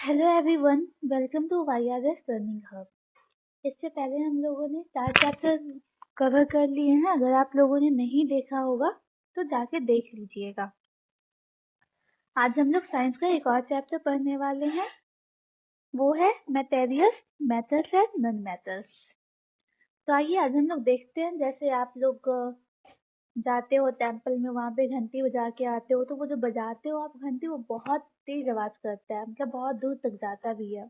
Hello everyone, welcome to YRS learning hub. इससे पहले हम लोगों ने 4 चैप्टर कवर कर लिए हैं। अगर आप लोगों ने नहीं देखा होगा तो जाके देख लीजिएगा। आज हम लोग साइंस का एक और चैप्टर पढ़ने वाले हैं, वो है materials, metals and non metals. तो आइए आज हम लोग देखते हैं। जैसे आप लोग जाते हो टेम्पल में, वहाँ पे घंटी बजा के आते हो, तो वो जो बजाते हो आप घंटी, वो बहुत तेज आवाज करता है, मतलब बहुत दूर तक जाता भी है।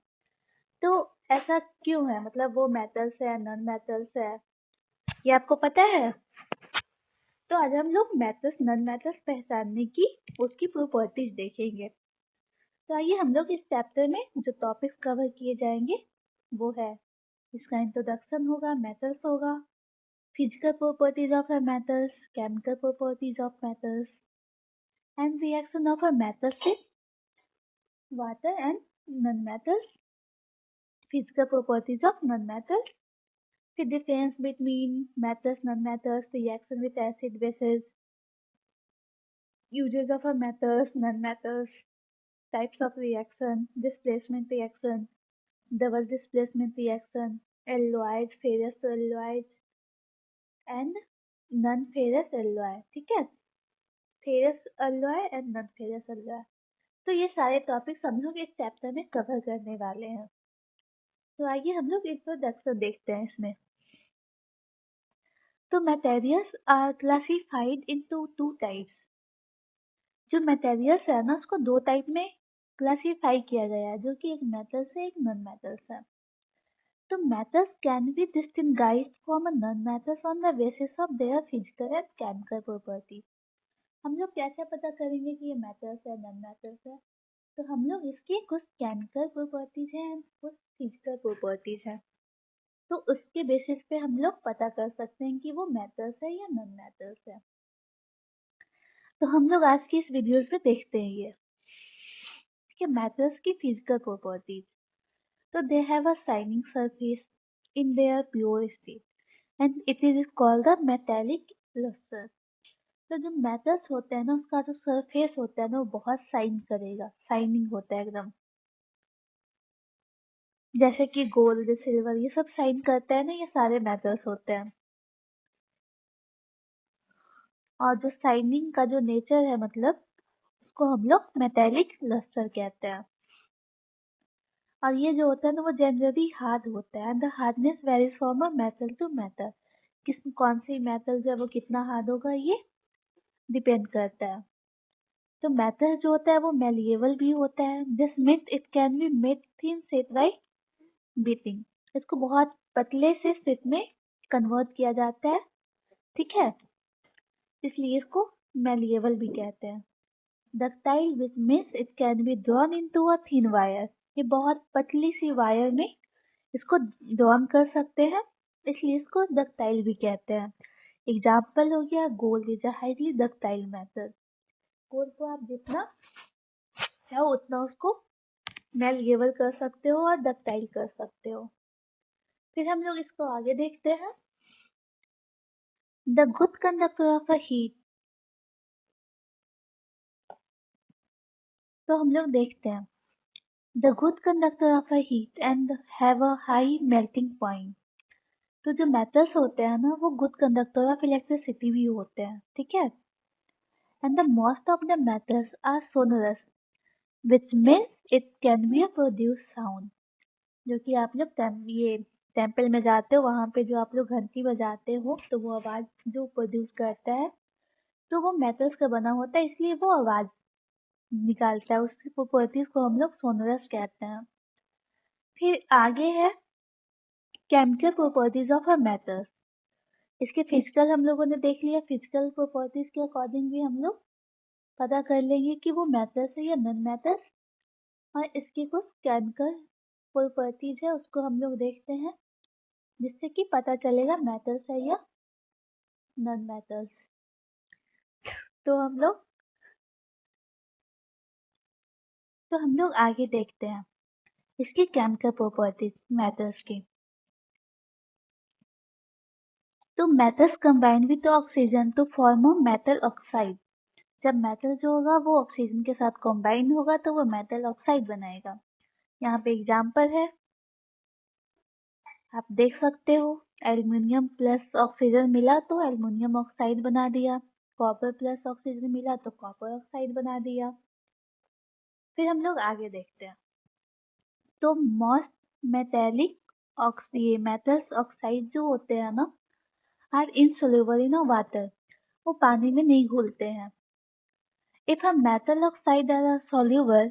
तो ऐसा क्यों है? मतलब वो मेटल्स है, नॉन मेटल्स है, ये आपको पता है? तो आज हम लोग मेटल्स, नॉन मेटल्स पहचानने की उसकी प्रॉपर्टीज देखेंगे। तो आइए हम लोग इस चैप्टर में जो टॉपिक्स कवर किए जाएंगे वो है, इसका इंट्रोडक्शन होगा, मेटल्स होगा, physical properties of a metals, chemical properties of metals and reaction of a metals with water and non metals, physical properties of non metals, the difference between metals, non-metals, reaction with acid bases, uses of a metals, non-metals, types of reaction, displacement reaction, double displacement reaction, alloys, ferrous alloys and non-ferrous alloy। ठीक है, ferrous alloy and non-ferrous alloy। तो ये सारे topics हम लोग इस chapter में cover करने वाले हैं। तो आइए हम लोग इंट्रोडक्शन देखते हैं इसमें। तो materials are classified into two types। जो मटेरियल्स है ना, उसको दो टाइप में क्लासिफाई किया गया है, जो कि एक मेटल्स है, एक नॉन मेटल्स है। तो metals can be distinguished from a non metals on the basis of their physical and chemical property. हम लोग कैसे पता करेंगे कि ये मेटल्स है, नॉन मेटल्स है? तो हम लोग इसकी कुछ केमिकल प्रॉपर्टीज हैं, कुछ फिजिकल प्रॉपर्टीज हैं, तो उसके बेसिस पे हम लोग पता कर सकते हैं कि वो मेटल्स है या नॉन मेटल्स है। तो हम लोग आज की इस वीडियो पे देखते हैं ये कि मेटल्स की physical properties. So they have a shining surface in their pure state and it is called the metallic luster। तो जो मेटल्स होते हैं ना, उसका जो सरफेस होता है ना, वो बहुत शाइन करेगा, शाइनिंग होता है एकदम। जैसे कि गोल्ड, सिल्वर, ये सब शाइन करता है ना, ये सारे मेटल्स होते हैं। और जो शाइनिंग का जो नेचर है, मतलब उसको हम लोग मेटेलिक लस्टर कहते हैं। और ये जो होता है ना, वो जनरली हार्ड होता है। The hardness varies from a metal to metal. कौन सी मेटल जो है वो कितना हार्ड होगा, ये डिपेंड करता है। तो मेटल जो होता है वो मेलिएबल भी होता है। This means it can be made thin sheet bye beating. इसको बहुत पतले से शीट में कन्वर्ट किया जाता है, ठीक है, इसलिए इसको मेलिएबल भी कहते हैं। Ductile which means it can be drawn into a thin wire. ये बहुत पतली सी वायर में इसको ड्रॉन कर सकते हैं, इसलिए इसको डक्टाइल भी कहते हैं। एग्जाम्पल हो गया, gold is a highly ductile metal. Gold को आप जितना चाहो उतना उसको मेलिएबल कर सकते हो और डक्टाइल कर सकते हो। फिर हम लोग इसको आगे देखते हैं। The good conductor of a heat. तो हम लोग देखते हैं, the good conductor of a heat and have a high melting point. तो जो मेटल्स होते हैं ना, वो गुड कंडक्टर ऑफ इलेक्ट्रिसिटी भी होते हैं, ठीक है। And the most of the metals are sonorous which means it can be a produce sound. जो कि आप जब ये टेम्पल में जाते हो, वहां पे जो आप लोग घंटी बजाते हो, तो वो आवाज जो प्रोड्यूस करता है, तो वो मेटल्स का बना होता है, इसलिए वो आवाज निकालता है। उसकी प्रॉपर्टीज को हम लोग सोनरस कहते हैं। फिर आगे है chemical properties of a metal. इसके फिजिकल हम लोगों ने देख लिया। फिजिकल प्रॉपर्टीज के अकॉर्डिंग भी हम लोग पता कर लेंगे कि वो मेटल्स है या नॉन मेटल्स। और इसकी कुछ केमिकल प्रॉपर्टीज है, उसको हम लोग देखते हैं, जिससे कि पता चलेगा मेटल्स है या नॉन मेटल्स। तो हम लोग आगे देखते हैं इसकी केमिकल प्रॉपर्टीज मेटल्स की। तो metals combine with oxygen to form a metal oxide. जब मेटल जो होगा वो ऑक्सीजन के साथ कंबाइन होगा तो वो मेटल ऑक्साइड बनाएगा। यहाँ पे एग्जाम्पल है, आप देख सकते हो। एल्युमिनियम प्लस ऑक्सीजन मिला तो एल्युमिनियम ऑक्साइड बना दिया, कॉपर प्लस ऑक्सीजन मिला तो कॉपर ऑक्साइड बना दिया। फिर हम लोग आगे देखते हैं। तो मोस्ट मेटेलिक मेटल्स ऑक्साइड जो होते हैं ना, आर इनसोल्यूबल इन वाटर, वो पानी में नहीं घुलते हैं। If a metal oxide are soluble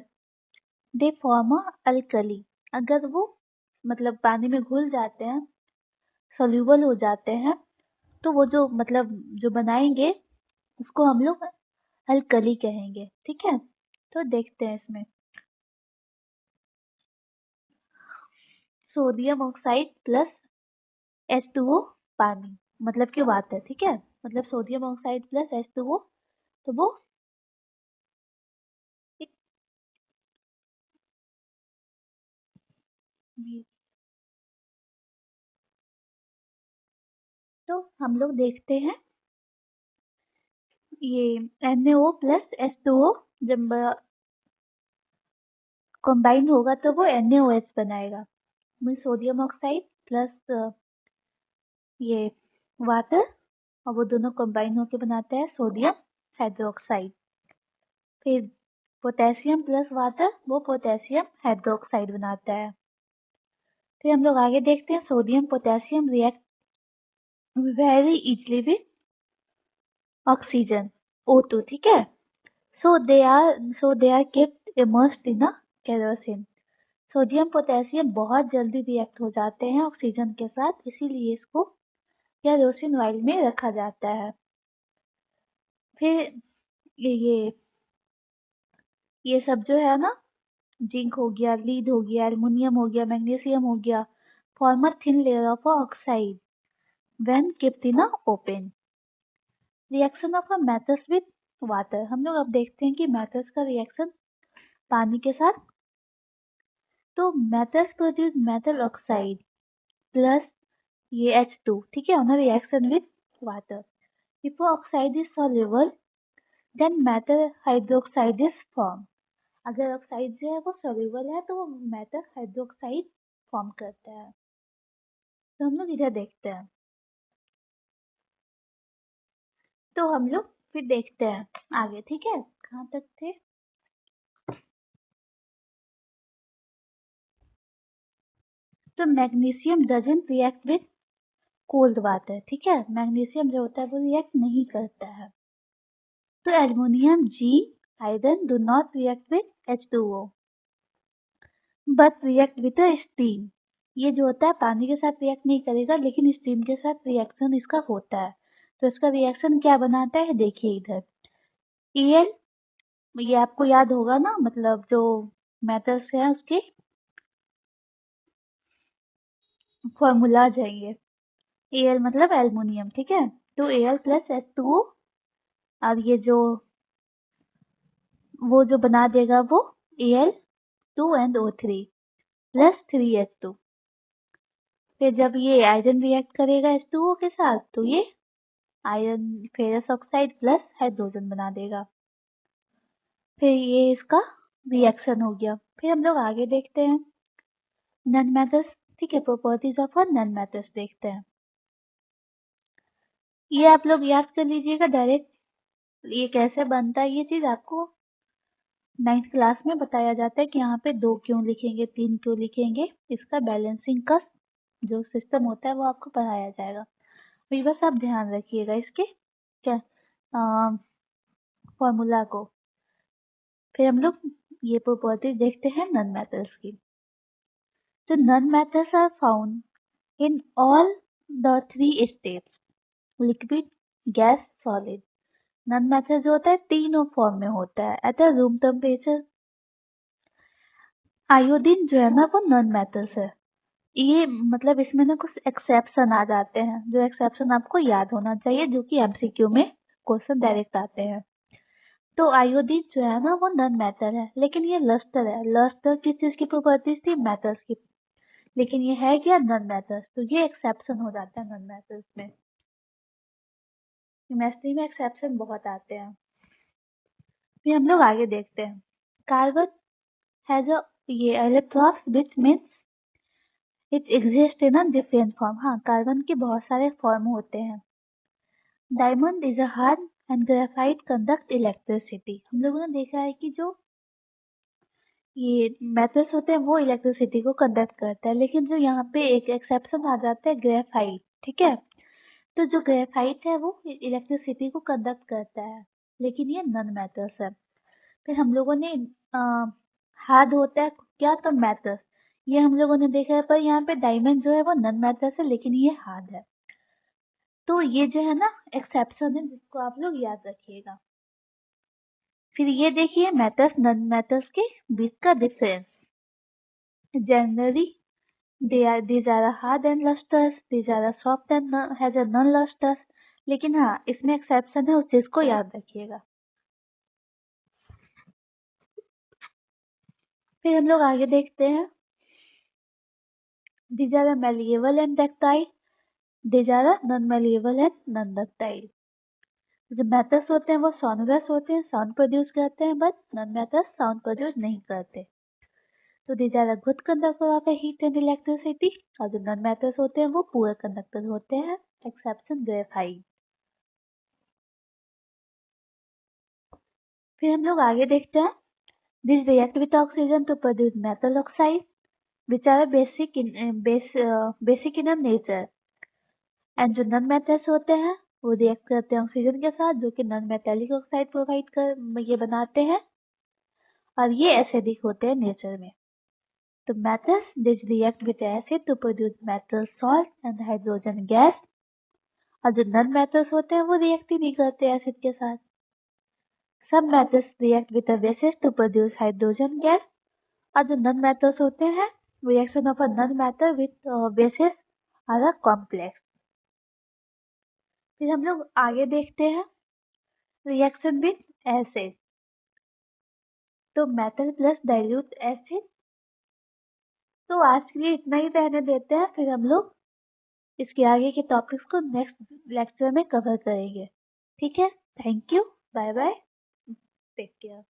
they form a alkali, अगर वो मतलब पानी में घुल जाते हैं, सोल्यूबल हो जाते हैं, तो वो जो मतलब जो बनाएंगे उसको हम लोग अल्कली कहेंगे। ठीक है, तो देखते हैं इसमें। सोडियम ऑक्साइड प्लस H2O पानी, मतलब कि वाटर। ठीक है, मतलब सोडियम ऑक्साइड प्लस H2O, तो वो तो हम लोग देखते हैं ये NaO प्लस H2O जब कंबाइन होगा तो वो NaOH बनाएगा। सोडियम ऑक्साइड प्लस ये वाटर, और वो दोनों कंबाइन होकर बनाते हैं सोडियम हाइड्रोक्साइड। फिर पोटेशियम प्लस वाटर, वो पोटेशियम हाइड्रोक्साइड बनाता है। फिर हम लोग आगे देखते हैं, sodium potassium react very easily with oxygen O2। ठीक है, so they are kept immersed in a kerosene. Sodium potassium बहुत जल्दी रिएक्ट हो जाते हैं ऑक्सीजन के साथ, इसीलिए इसको केरोसिन ऑयल में रखा जाता है। फिर ये सब जो है ना, जिंक हो गया, लीड हो गया, एल्युमिनियम हो गया, मैग्नीशियम हो गया, form a thin layer of oxide when kept in a open। Reaction of a metals with water, हम लोग अब देखते हैं कि मेटल्स का रिएक्शन पानी के साथ। तो metals produce metal oxide plus ये H2, ठीक है, on reaction with water. If oxide is soluble then metal hydroxide is form. अगर ऑक्साइड जो है वो सॉल्युबल है तो वो मेटल हाइड्रोक्साइड फॉर्म करता है। तो हम लोग इधर देखते हैं। तो हम लोग फिर देखते हैं आगे। ठीक है, कहाँ तक थे? तो magnesium doesn't react with cold water. ठीक है, मैग्नीशियम जो होता है वो रिएक्ट नहीं करता है। तो एल्युमिनियम जी iron do not react with H2O but react with steam. ये जो होता है पानी के साथ रिएक्ट नहीं करेगा, लेकिन स्टीम के साथ रिएक्शन इसका होता है। तो इसका रिएक्शन क्या बनाता है, देखिए इधर। Al, ये आपको याद होगा ना, मतलब जो मेटल्स है उसके फॉर्मूला जाइए। Al मतलब एल्युमिनियम। ठीक है, तो Al प्लस H2O, और ये जो वो जो बना देगा वो Al2NO3 प्लस 3H2। फिर जब ये आयरन रिएक्ट करेगा H2O के साथ तो ये iron ferrous oxide plus hydrogen बना देगा। फिर ये इसका रिएक्शन हो गया। फिर हम लोग आगे देखते हैं नन मेटल्स। ठीक है, प्रॉपर्टीज ऑफ नन मेटल्स देखते हैं। ये आप लोग याद कर लीजिएगा डायरेक्ट, ये कैसे बनता है ये चीज आपको 9th क्लास में बताया जाता है कि यहाँ पे 2 क्यों लिखेंगे, 3 क्यों लिखेंगे। इसका बैलेंसिंग का जो सिस्टम होता है वो आपको पढ़ाया जाएगा। तो बस आप ध्यान रखिएगा इसके क्या फॉर्मूला को। फिर हम लोग ये प्रॉपर्टीज देखते हैं नन मेटल्स की। तो non metals are found in all the 3 states, liquid, gas, solid. Non metal जो होता है तीनों फॉर्म में होता है at a room temperature. Iodine जो है ना वो नन मेटल्स है। ये मतलब इसमें ना कुछ एक्सेप्शन आ जाते हैं, जो एक्सेप्शन आपको याद होना चाहिए, जो कि एमसीक्यू में क्वेश्चन डायरेक्ट आते हैं। तो आयोडीन जो है ना वो नन मेटल है, लेकिन ये लस्टर है। लस्टर किस चीज की प्रॉपर्टीज थी, मेटल्स की, लेकिन ये है क्या, नन मेटल्स। तो ये एक्सेप्शन हो जाता है नन मेटल्स में। केमिस्ट्री में एक्सेप्शन बहुत आते हैं। फिर हम लोग आगे देखते हैं। कार्बन हैज अ ये allotropes which means it exist in a different form. हाँ, कार्बन के बहुत सारे फॉर्म होते हैं। Diamond is a hard and graphite conduct electricity. हम लोगों ने देखा है कि जो ये मेटल्स होते हैं वो इलेक्ट्रिसिटी को कंडक्ट करता है, लेकिन जो यहाँ पे एक एक्सेप्शन आ जाता है ग्रेफाइट, ठीक है। तो जो ग्रेफाइट है वो इलेक्ट्रिसिटी को कंडक्ट करता है, लेकिन ये नॉन मेटल्स है। फिर हम लोगों ने हार्ड होता है क्या, तो मेटल्स, ये हम लोगों ने देखा है। पर यहाँ पे डायमंड जो है वो नॉन मेटल्स है, लेकिन ये हार्ड है। तो ये जो है ना एक्सेप्शन है, जिसको आप लोग याद रखिएगा। फिर ये देखिए मेटल्स नॉन मेटल्स के बीच का difference. Generally these are hard and lustrous, these are soft and has a non lustrous। लेकिन हाँ, इसमें एक्सेप्शन है, उस चीज को याद रखिएगा। फिर हम लोग आगे देखते हैं। these are malleable and ductile, these are non malleable and non ductile। जो मेटल्स होते हैं वो सोनरस होते हैं, साउंड प्रोड्यूस करते हैं, but non metals sound produce नहीं करते। तो these are good conductor of heat and electricity। और जो नॉन मेटल्स होते हैं वो पूरे कंडक्टर होते हैं, एक्सेप्शन ग्रेफाइट। फिर हम लोग आगे देखते हैं। This react with oxygen to produce metal oxide, which are basic in a nature। And जो नॉन मेटल्स होते हैं वो रिएक्ट करते हैं ऑक्सीजन के साथ, जो कि नॉन मेटेलिक ऑक्साइड प्रोवाइड कर ये बनाते हैं, और ये एसिडिक होते हैं नेचर में। तो metals this react with acid to produce metal salt and hydrogen gas. और जो नॉन मेटल्स होते हैं वो रिएक्ट ही नहीं करते एसिड के साथ। सब metals react with a bases to produce hydrogen gas. और जो नॉन मेटल्स होते हैं reaction of a non matter with bases are a complex. फिर हम लोग आगे देखते हैं रिएक्शन विद एसिड। तो मेटल प्लस डाइल्यूट एसिड। तो आज के लिए इतना ही रहने देते हैं, फिर हम लोग इसके आगे के टॉपिक्स को नेक्स्ट लेक्चर में कवर करेंगे। ठीक है, thank you, bye bye, take care.